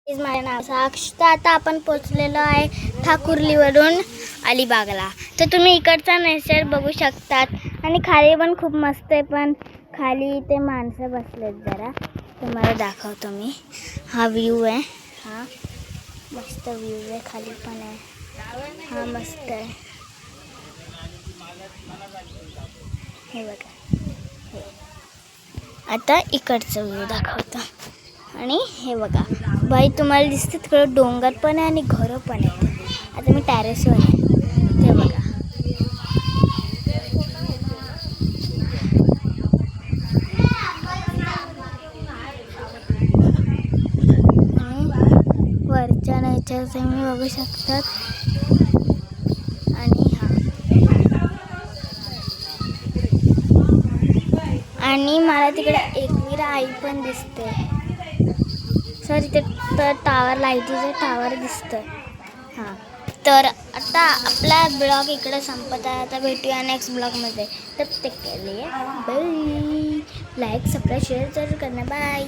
माझं नाव साक्ष. तर आता आपण पोचलेलो आहे ठाकुर्लीवरून अलिबागला. तर तुम्ही इकडचा नेचर बघू शकतात आणि खाली पण खूप मस्त आहे. पण खाली ते माणसं बसलेत जरा, तुम्हाला दाखवतो मी. हा व्ह्यू आहे, हा मस्त व्ह्यू आहे. खाली पण आहे, हा मस्त आहे. हे बघा, आता इकडचं व्ह्यू दाखवतो. आणि हे बघा बाई, तुम्हाला दिसते तिकडं डोंगर पण आहे आणि घरं पण आहे. आता मी टॅरेसवर आहे, ते बघा. वरच्या नेचर तुम्ही बघू शकतात. आणि आणि मला तिकडे एकवीरा आई पण दिसते. सर इथे तर टावर, लाईटीचं टावर दिसतं. हां, तर आता आपला ब्लॉग इकडे संपत आहे. आता भेटूया नेक्स्ट ब्लॉगमध्ये. तब तक के लिए बाय. लाईक सबस्क्राइब शेअर जरूर करना. बाय.